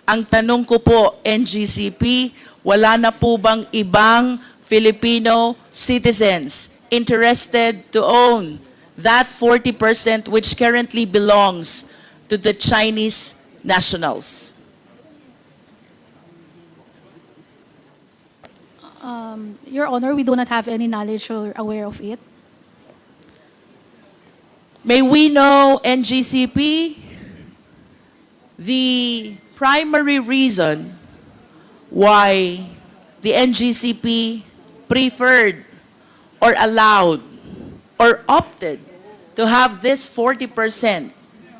Ang tanong ko po, NGCP, wala na po bang ibang Filipino citizens interested to own that 40% which currently belongs to the Chinese nationals? Your Honor, we do not have any knowledge or aware of it. May we know, NGCP, the primary reason why the NGCP preferred or allowed or opted to have this 40%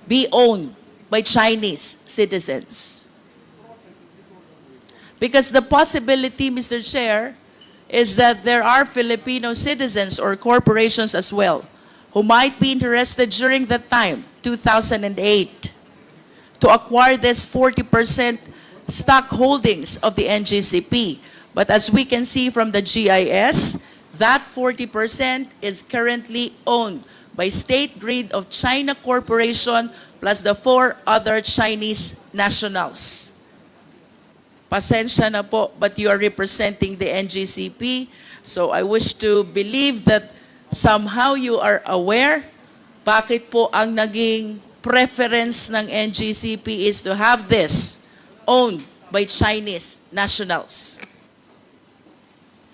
be owned by Chinese citizens? Because the possibility, Mr. Chair, is that there are Filipino citizens or corporations as well who might be interested during that time, 2008, to acquire this 40% stock holdings of the NGCP. But as we can see from the GIS, that 40% is currently owned by State Grid of China Corporation plus the 4 other Chinese nationals. Pasensya na po, but you are representing the NGCP. So I wish to believe that somehow you are aware bakit po ang naging preference ng NGCP is to have this owned by Chinese nationals.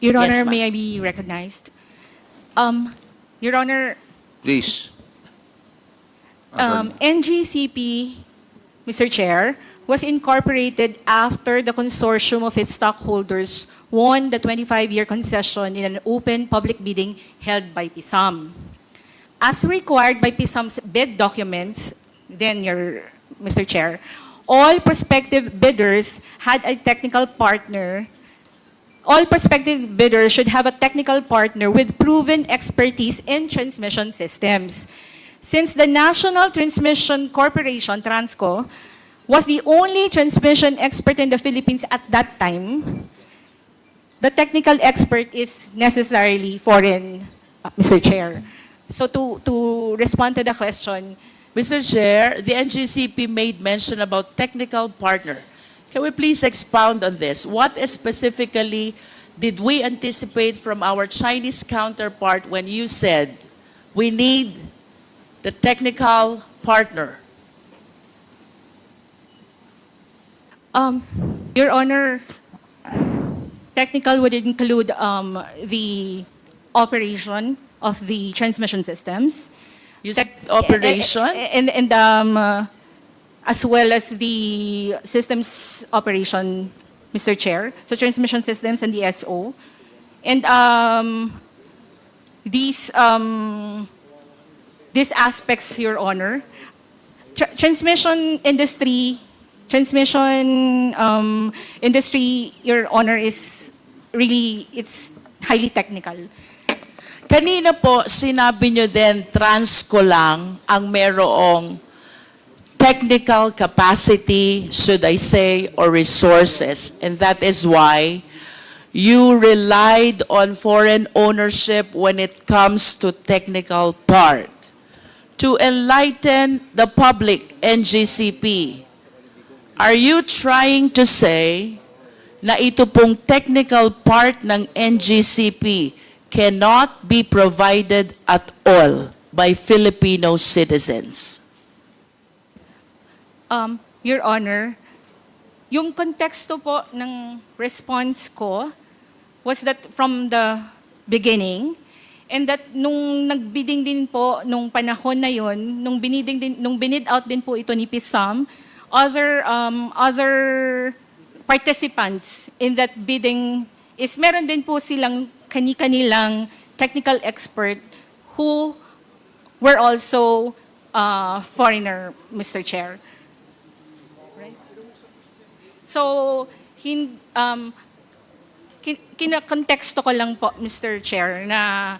Your Yes, Honor, ma'am. may I be recognized? Your Honor, Please. NGCP, Mr. Chair, was incorporated after the consortium of its stockholders won the 25-year concession in an open public bidding held by PISAM. As required by PISAM's bid documents, Mr. Chair, all prospective bidders had a technical partner. All prospective bidders should have a technical partner with proven expertise in transmission systems. Since the National Transmission Corporation, TRANSCO, was the only transmission expert in the Philippines at that time, the technical expert is necessarily foreign, Mr. Chair. So to respond to the question, Mr. Chair, the NGCP made mention about technical partner. Can we please expound on this? What specifically did we anticipate from our Chinese counterpart when you said we need the technical partner? Your Honor, technical would include the operation of the transmission systems. You said operation? And as well as the systems operation, Mr. Chair, so transmission systems and the SO. And these aspects, Your Honor, transmission industry, Your Honor, is really, it's highly technical. Kanina po, sinabi nyo din, TRANSCO lang ang merong technical capacity, should I say, or resources. And that is why you relied on foreign ownership when it comes to technical part. To enlighten the public, NGCP, are you trying to say na ito pong technical part ng NGCP cannot be provided at all by Filipino citizens? Your Honor, yung konteksto po ng response ko was that from the beginning, and that nung nagbidding din po nung panahon na yon, nung binid out din po ito ni PISAM, other participants in that bidding is meron din po silang kani-kanilang technical expert who were also foreigner, Mr. Chair. Right? So, kinakonteksto ko lang po, Mr. Chair, na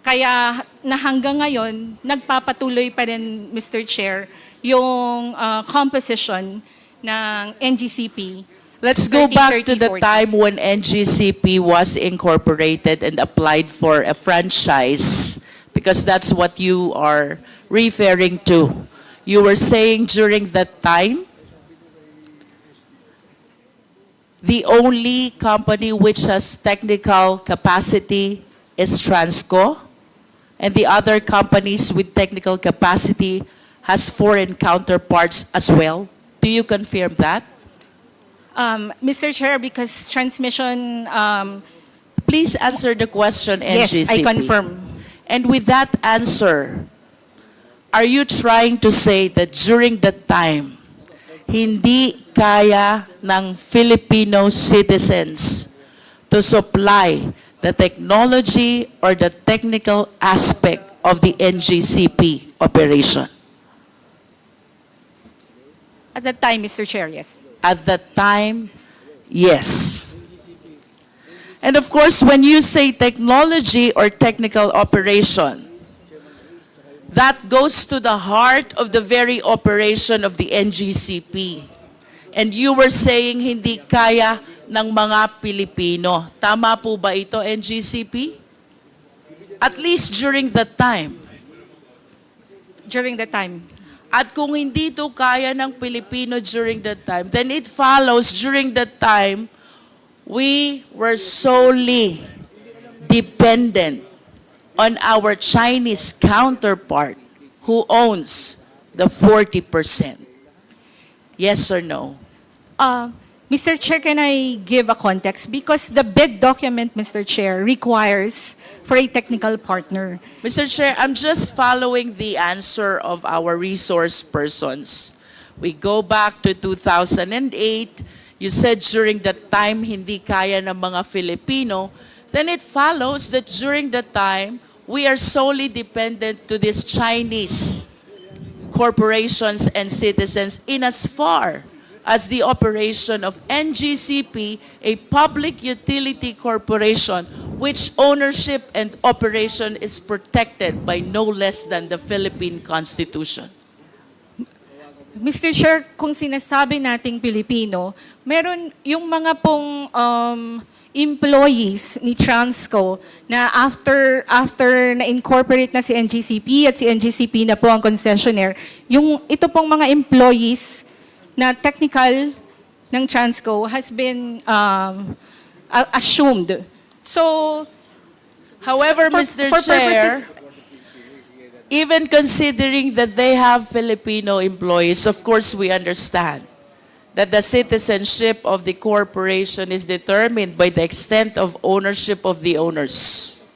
kaya na hanggang ngayon, nagpapatuloy pa rin, Mr. Chair, yung composition ng NGCP. Let's go back to the 30, 40. time when NGCP was incorporated and applied for a franchise, because that's what you are referring to. You were saying during that time, the only company which has technical capacity is Transco, and the other companies with technical capacity has foreign counterparts as well. Do you confirm that? Mr. Chair, because transmission, Please answer the question, NGCP. yes, I confirm. And with that answer, are you trying to say that during that time, hindi kaya ng Filipino citizens to supply the technology or the technical aspect of the NGCP operation? At that time, Mr. Chair, yes. At that time, yes. And of course, when you say technology or technical operation, that goes to the heart of the very operation of the NGCP. And you were saying hindi kaya ng mga Pilipino. Tama po ba ito, NGCP? At least during that time. During that time. At kung hindi ito kaya ng Pilipino during that time, then it follows during that time, we were solely dependent on our Chinese counterpart who owns the 40%. Yes or no? Mr. Chair, can I give a context? Because the bid document, Mr. Chair, requires for a technical partner. Mr. Chair, I'm just following the answer of our resource persons. We go back to 2008. You said during that time, hindi kaya ng mga Filipino. Then it follows that during that time, we are solely dependent to these Chinese corporations and citizens in as far as the operation of NGCP, a public utility corporation, which ownership and operation is protected by no less than the Philippine Constitution. Mr. Chair, kung sinasabi nating Pilipino, meron yung mga pong employees ni Transco na after na-incorporate na si NGCP at si NGCP na po ang concessionaire, yung ito pong mga employees na technical ng Transco has been assumed. So, However, Mr. Chair, even considering that they have Filipino employees, of course we understand that the citizenship of the corporation is determined by the extent of ownership of the owners.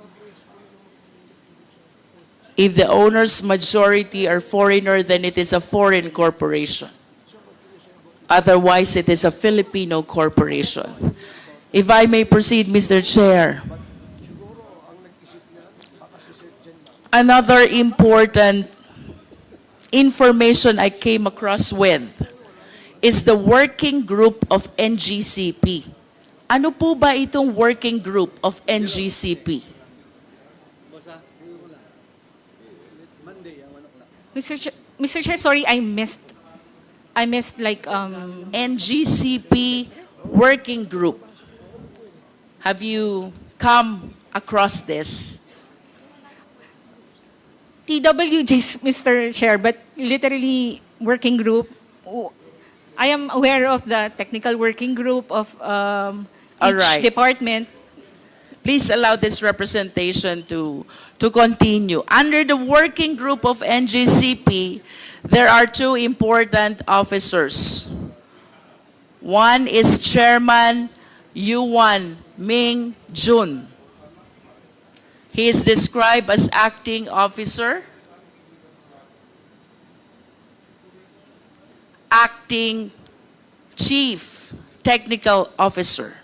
If the owners' majority are foreigner, then it is a foreign corporation. Otherwise, it is a Filipino corporation. If I may proceed, Mr. Chair. Another important information I came across with is the working group of NGCP. Ano po ba itong working group of NGCP? Mr. Chair, sorry, I missed like NGCP working group. Have you come across this? TWGs, Mr. Chair, but literally working group. I am aware of the technical working group of All each right. department. Please allow this representation to continue. Under the working group of NGCP, there are two important officers. One is Chairman Yuan Ming Jun. He is described as acting officer, acting chief technical officer.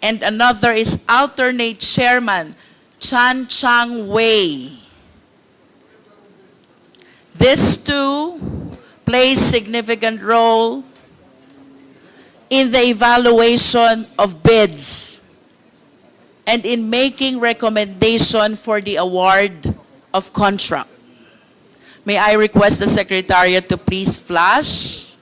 And another is alternate chairman, Chan Chang Wei. These two play significant role in the evaluation of bids and in making recommendation for the award of contract. May I request the Secretariat to please flash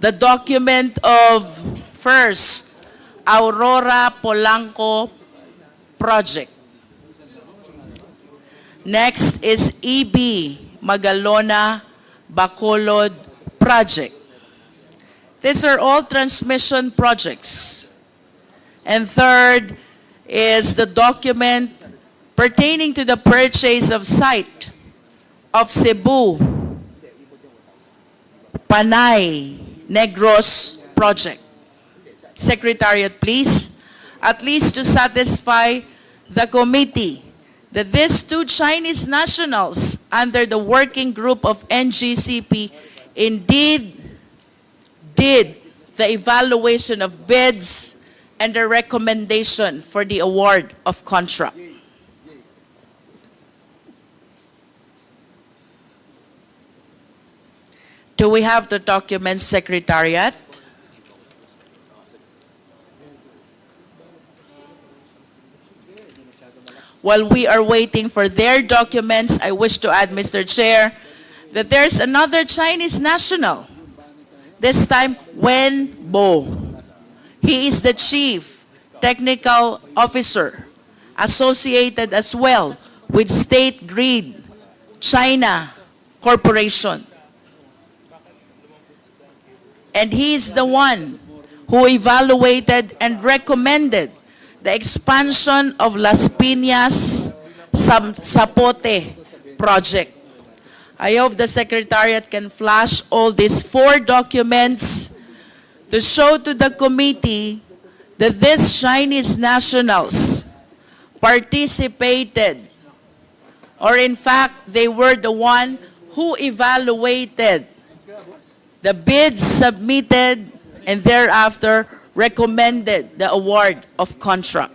the document of first, Aurora Polanco project. Next is EB Magalona Bacolod project. These are all transmission projects. And third is the document pertaining to the purchase of site of Cebu, Panay, Negros project. Secretariat, please, at least to satisfy the committee that these two Chinese nationals under the working group of Ngcp indeed did the evaluation of bids and the recommendation for the award of contract. Do we have the documents, Secretariat? While we are waiting for their documents, I wish to add, Mr. Chair, that there's another Chinese national, this time Wen Bo. He is the Chief Technical Officer, associated as well with State Grid China Corporation. And he is the one who evaluated and recommended the expansion of Las Piñas Isabotahe project. I hope the Secretariat can flash all these 4 documents to show to the committee that these Chinese nationals participated, or in fact, they were the one who evaluated the bids submitted and thereafter recommended the award of contract.